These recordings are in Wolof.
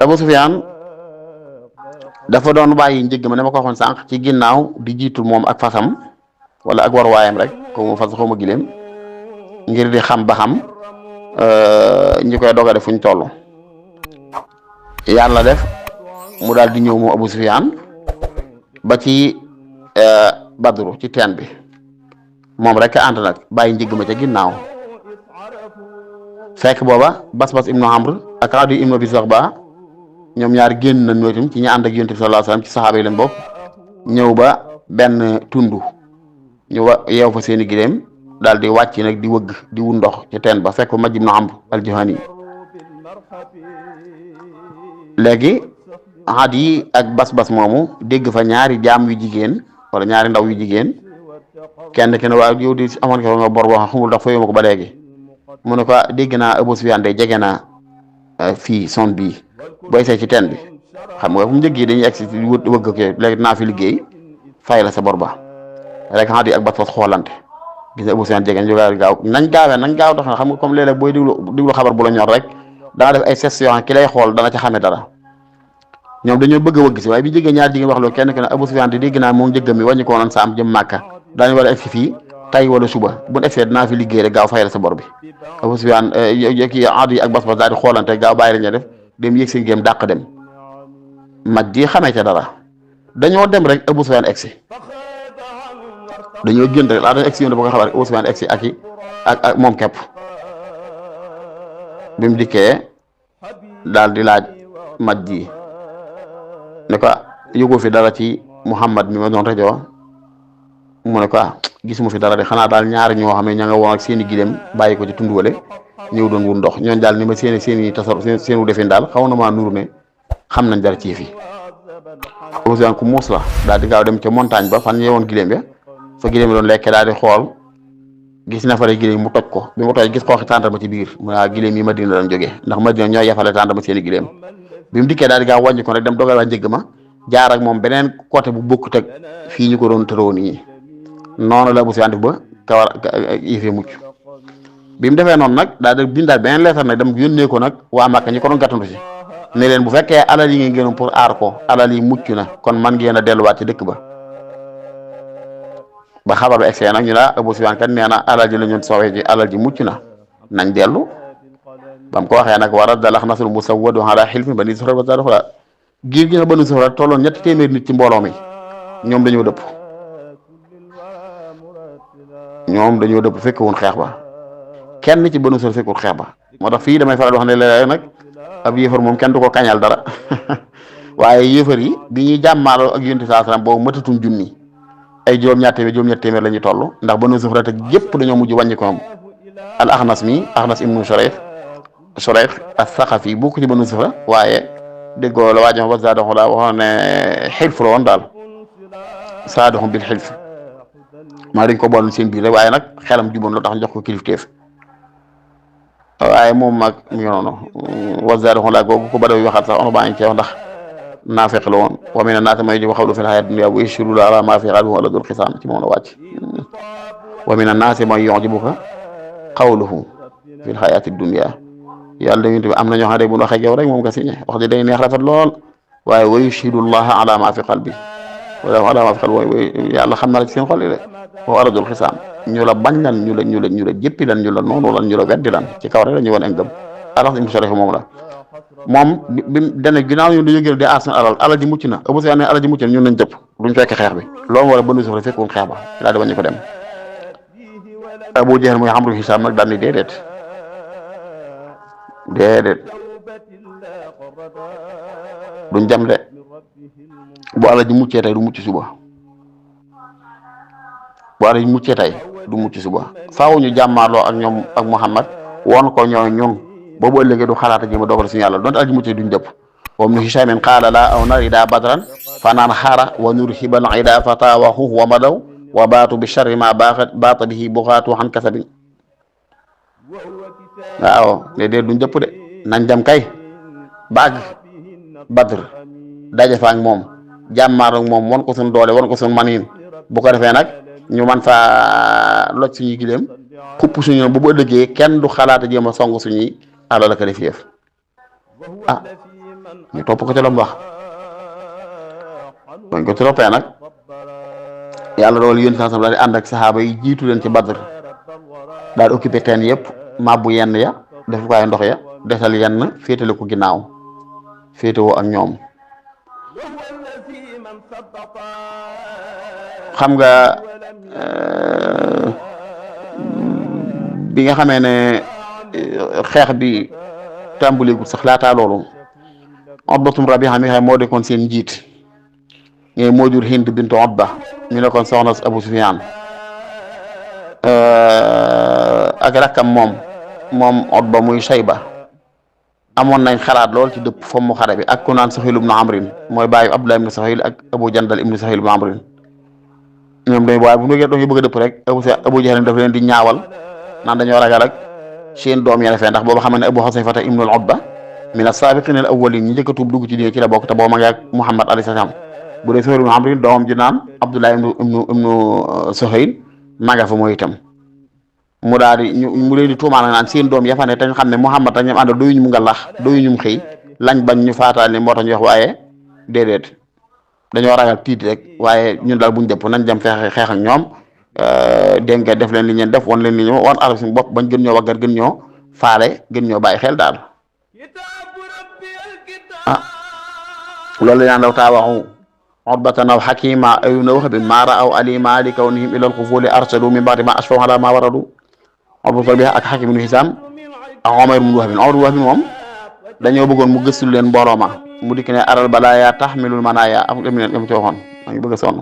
Abu Sufyaan dafa doon bàyyi njëgg ma ne ma ko waxoon sànq ci ginnaaw di jiitu moom ak fasam wala ak war waayam rek ko mu fas xaw ma gileem ngir di xam ba xam ñi koy dogale fuñ toll. yàlla def mu daal di ñëw moom Abu Sufyaan ba ci Badru ci teen bi moom rek ànd nag bàyyi njëgg ma ca ginnaaw fekk booba Bas-Bas ibnu Amr ak Adi ibnu Abi Saxba ñoom ñaar génn nañ ñoo itam ci ñi ànd ak Yonent bi sallallahu alayhi wasallam ci saxaaba yi leen bokk ñëw ba benn tundu ñu yeew fa seeni gileem daal di wàcc nag di wëgg di wut ndox ci teen ba fekk fa Majj ibnu Amr al-Juhani léegi Adi ak Bas-Bas moomu dégg fa ñaari jaam yu jigéen wala ñaari ndaw yu jigéen kenn waaye yow di amoon ko nga bor boo xam xamul ndax fayoo ko ba léegi mu ne ko dégg naa Abu Sufyaan de jege na fii son bii booy see ci teen bi xam nga fu mu njëgg yi dañuy egg si wëgg ko léegi dinaa fi liggéey fay la sa bor ba rek Adi ak Bas-Bas xoolante gis nga Abu Sufyaan jege ñu gaaw nañ gaaw tax xam nga comme léeg-léeg booy diglu xabar bu la ñor rek dana def ay session ki lay xool dana ca xame dara ñoom dañoo bëgg a wëgg si waaye bi jege ñaar jigéen wax loolu kenn ne Abu Sufyaan di dégg naa moom njëggam mi wàññi ko woon saam jëm Màkka daañu war a egg si fii tay wala suba bu egsee dinaa fi liggéey rek gaaw fayal sa bor bi Abu Sufyaan kii Adi ak Bas-Bas daal di xoolante gaaw bàyyi la ñu def dem yéeg seen géem dàq dem mag ji xamee ca dara dañoo dem rek Abu Sufyaan egsi dañoo génn rek laa dañ egsi yoon ba ko xabar Abu Sufyaan egsi ak moom képp bi mu dikkee daal di laaj mag ji ne ko yëgoo fi dara ci Muhammad mi ma doon rajo mu ne ko gisuma fi dara de xanaa daal ñaari ñoo xam ne ña nga woon ak seeni gileem bàyyi ko ci tund wale ñëw doon wut ndox ñooñ daal ni ma seeni tasar seenu defin daal xaw na maa nuru ne xam nañ dara ci fi Abu Sufyaan ku muus la daal di gaaw dem ca montagne ba fan yeewoon gileem ya fa gileem doon lekke daal di xool gis na fa rek gileem mu toj ko bi mu toj gis xooxi tàndarma ci biir mu ne gileem yi Madina lañ jógee ndax Madina ñooy yafale tàndarma seeni gileem bi mu dikkee daal di gaaw wàññi ko rek dem dogal waa njëgg ma jaar ak moom beneen côté bu bokkut ak fii ñu ko doon tëroo nii noonu la Abu Sufyaan def ba kawar yëfee mucc bi mu defee noonu nag daal di bindaat beneen leetar nag dem yónnee ko nag waa Màkka ñi ko doon gàttandu si ne leen bu fekkee alal yi ngeen génnoon pour aar ko alal yi mucc na kon man ngeen a delluwaat ci dëkk ba xabar ba egsee nag ñu la Abu Sufyaan kat nee na alal ji la ñu soowee ji alal ji mucc na nañ dellu ba mu ko waxee nag war a dalax nasru musawwadu ala xilfin bani Zuhra wa zaadahullah giir gi na bani Zuhra tolloon 300 nit ci mbooloo mi ñoom dañoo dëpp fekk woon xeex ba kenn ci banu Zuhra fekkul xeex ba moo tax fii damay faral wax ne léeg-léeg nag ab yéefar moom kenn du ko kañal dara waaye yéefar yi bi ñuy jàmmaaloo ak Yonent bi sallallahu alayhi wasallam boobu matatum junni ay juróom-ñaar téeméer la ñuy toll ndax banu Zuhra te yëpp dañoo mujj wàññi ko al Axnas ibnu Shurayh as-Saqafi bokk ci banu Zuhra waaye déggoo la waajo wa zaadahu la waxoon ne xilf la woon daal saadahum bil xilf maa dañ ko boole seen biir rek waaye nag xelam juboon loo tax jox ko kilifteef waaye moom mag mi ngi noonu wa zaadahu la googu ko badaw waxaat sax ono baa ngi ceew ndax naafeq la woon wa mina naasi man yujibu qawlahu fil hayaati dunya wa yashhadu ala ma fi qalbihi wa la dul xisaam ci moom la wàcc wa mina naasi man yujibuka qawluhu fil hayaati dunya yàlla dañuy am na ñoo xam ne bu ñu waxee ak yow rek moom nga signé wax ji day neex rafet lool waaye wa yushhidu llaha ala ma fi qalbi wala ala ma fi qalbi yàlla xam na la ci seen xol yi de wa aradul xisaam ñu la bañ lan ñu la jëppi lan ñu la noonu lan ñu la weddi lan ci kaw rek la ñu wan engëm alax im sore moom la moom bi dana ginnaaw ñun dañoo gën di aar seen alal ji mucc na Abu Sufyaan ne alal ji mucc na ñun nañ jëpp duñ fekk xeex bi loolu wala Banu Zuhra fekkoon xeex ba daal di bañ ko dem Abu Jahl muy Amru Hisaam nag daal ni déedéet duñ dem de bu alal ji muccee tey du mucc suba du mucc suba faaw ñu jàmmaarloo ak ñoom ak Muhammad woon ko ñun boobu ëllëgee du xalaata ji ma dogal suñu yàlla donte alal ji muccee duñ dëpp wa ibnu Hishaam qaala laa aw narida badran fa naan xaara wa nurhibal ida fatawahu wa madaw wa baatu bi sharri ma baata bihi buxaatu xan kasabin waaw déedéet duñ dëpp de nañ dem kay baag Badr daje fa ak moom jàmmaar ak moom wan ko suñ doole wan ko suñ maniin bu ko defee nag ñu man faa loj suñuy gileem xupp suñu bu ëllëgee kenn du xalaata jéem a song suñuy alal la ko def yëf ah ñu topp ko ci lam wax bañ ko toppee nag yàlla dool yéen sansam daal di ànd ak saxaaba yi jiitu leen ci Badr daal di occupé teen yëpp mabbu yenn ya defukaay ndox ya desal yenn féetale ko ginnaaw féetewoo ak ñoom xam nga bi nga xamee ne xeex bi tàmbalegul sax laataa loolu Utbatum Rabiha mi xam moo dekkoon seen njiit ñooy moo jur Hind bintu Utba ñu nekkoon soxna Abu Sufyaan ak rakkam moom Utba muy Shayba amoon nañ xalaat lool ci dëpp fomm mu xare bi ak ku naan Suhayl ibnu Amrin mooy bàyyi Abdullah ibnu Suhayl ak Abu Jandal ibnu Suhayl ibnu Amrin ñoom dañ waaye bu ñu bëgg a dëpp rek Abu Jahl daf leen di ñaawal naan dañoo ragal ak seen doom ya fee ndax booba xam ne Abu Husayfata ibnul Utba min as-saabiqiina al-awwaliin ñi njëkk a tuub dugg ci diine ci la bokk te boo ma ngi ak Muhammad alayhi salaam bu dee Suhayl ibnu Amrin doomam ji naan Abdullah ibnu Suhayl maga fa mooy itam mu daal di mu leen di tuumaal naan seen doom ya fa ne te ñu xam ne Muhammad ak ñoom ànd doyuñu mu nga lax doyuñu mu xëy lañ bañ ñu faataal ni moo tax ñu wax waaye déedéet dañoo ragal tiit rek waaye ñun daal buñ dëpp nañ dem xeex ak ñoom dégg nga def leen li ñeen def wan leen li ñu wan arab suñu bopp bañ gën ñoo waggar gën ñoo faale gën ñoo bàyyi xel daal ah loolu la daw taa waxu Utbatan aw Hakima ayu na wax bi maa ra'aw alima li kawnihim ila al-khufuli arsadu min ba'di ma ashfaw ala ma waradu Utbatan bi ak Hakim ibn Hisam ak Umayr ibn Wahb moom dañoo bëggoon mu gëstu leen mbooloo ma mu dikk ne aral balaaya taxmilul manaaya am mu ci waxoon maa ngi bëgg a sonn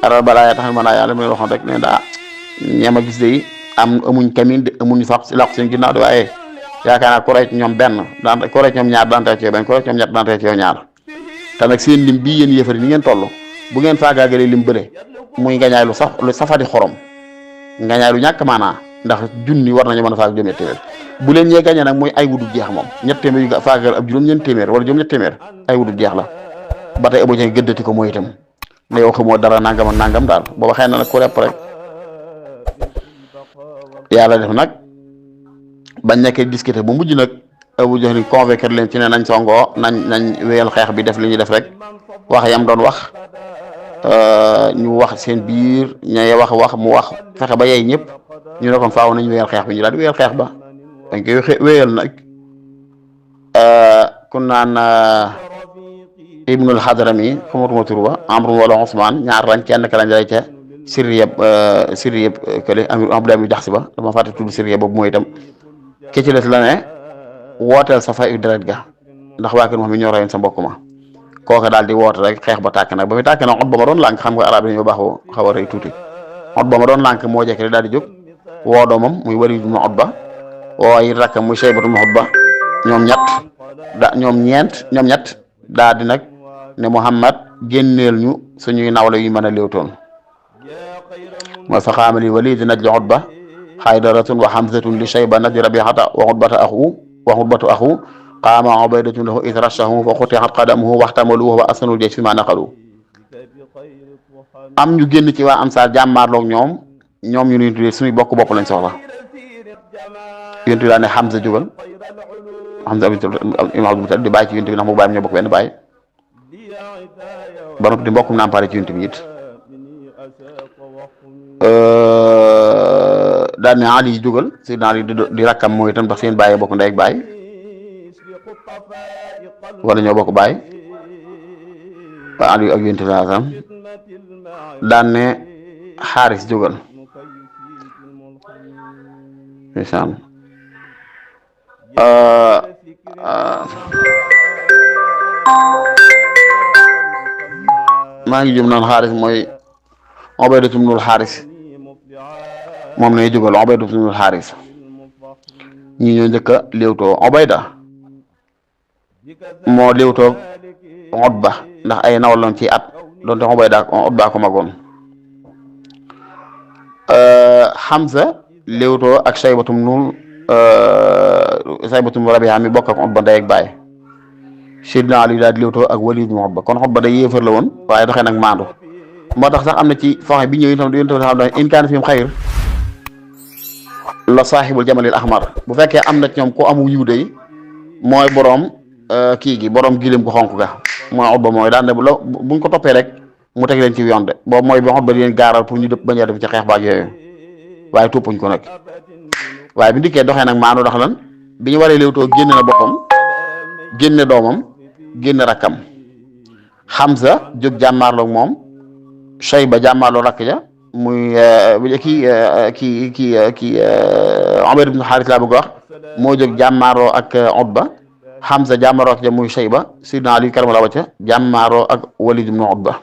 aral balaaya taxmilul manaaya la muy waxoon rek ne daa ñeema gis de amuñ kamin de amuñ faq si laq seen ginnaaw de waaye yaakaar naa ku rey ci ñoom benn daan ku rey ci ñoom ñaar daan tey ci yow benn ku rey ci ñoom ñett daan tey ci yow ñaar te nag seen lim bii yéen yëfari ni ngeen toll bu ngeen faagaagalee lim bële muy ngañaay lu safadi xorom ngañaay lu ñàkk maanaa ndax junni war nañu mën a faag juróom-ñett téeméer bu leen ñee gañe nag mooy ay wudu jeex moom ñett téeméer yu faagal ab juróom-ñeent téeméer wala juróom-ñett téeméer ay wudu jeex la ba tey Abu Jahl gëddati ko mooy itam ne yow xamoo dara nangam ak nangam daal booba xëy na nag ku repp rek yàlla def nag bañ nekkee discuter bu mujj nag Abu Jahl convaincre leen ci ne nañ songoo nañ wéyal xeex bi def li ñuy def rek wax yam doon wax ñu wax seen biir ñay wax mu wax fexe ba yey ñëpp ñu ne kon faaw nañ wéyal xeex bi ñu daal di wéyal xeex ba dañ koy wéyal nag kun naan Ibnul Hadrami xamatuma tur ba Amru wala Usmaan ñaar lañ kenn ka lañ rey ca Siriya kële Abdullah ibn Jahsh ba dama fàtte tudd Siriya boobu mooy itam ke ci des la ne wooteel sa fay deret ga ndax waa kër moom mi ñoo reyoon sa mbokk ma kooka daal di woote rek xeex ba tàkk nag ba muy tàkk nag Utba ma doon lànk xam nga arab yi dañoo baaxoo xaw a rëy tuuti Utba ma doon lànk moo jekk rek daal di jóg woo doomam muy Waliid ibn Utba woo ay rakkam muy Shaybatu ibn Utba ñoom ñett daal di nag ne Muhammad génneel ñu suñuy nawle yu mën a léewtoon mooy fa qaama li Waliid najli Utba Haydaratun wa Hamzatun li Shayba najli Rabihata wa Utbatu axu qaama Ubaydatun lahu id rashahu fa quti'at qadamuhu waxtamaluhu wa askanul jaysh fi ma naqalu am ñu génn ci waa Ansaar jàmmaarloog ñoom ñu nuy tuddee suñuy bokk bopp lañ soxla yonent bi daal ne Hamza jógal Hamza ibn Abdul Muttalib di bàyyi ci yonent bi ndax mu bàyyi ñoo bokk benn bàyyi ba noppi di mbokkum nampaare ci yonent bi it daal ne Ali jógal Seydina Ali di rakkam mooy itam ndax seen bàyyi bokk ndey ak bàyyi wala ñoo bokk bàyyi waa Ali ak yonent bi daan ne Xaaris jógal ndeysaan maa ngi jëm naan Xaaris mooy Ubaydatu ibnul Xaaris moom lay jógal Ubaydatu ibnul Xaaris ñi ñoo njëkk a léewtoo Ubayda moo léewtoo Utba ndax ay nawal lañ ci at doonte Ubayda ak Utba ko magoon Hamza léewtoo ak Shaybatu ibnu Rabiha mi bokk ak Utba ndey ak baay Seydina Ali daal di léewtoo ak Waliid ibnu Utba kon Utba day yéefar la woon waaye doxee nag maandu moo tax sax am na ci faxe bi ñëw itam in kaana fihim xayr la saaxibul jamalil ahmar bu fekkee am na ci ñoom ko amu yiw day mooy boroom kii gi boroom gileem gu xonk ga mooy Utba mooy daan ne buñ ko toppee rek mu teg leen ci yoon de boobu mooy bi Utba di leen gaaral pour ñu dëpp bañ a dem ci xeex baak yooyu waaye toppuñ ko nag waaye bi ndikkee doxee nag maanu ndax lan bi ñu waree léewtoo génne na boppam génne doomam génne rakkam Hamza jóg jàmmaarloog moom Shayba jàmmaarloo rakk ja muy kii Umayr ibn Xaaris laa bëgg wax moo jóg jàmmaaroo ak Utba Hamza jàmmaaroo ak ja muy Shayba Sidna Ali karamallahu wajhahu jàmmaaroo ak Walid ibn Utba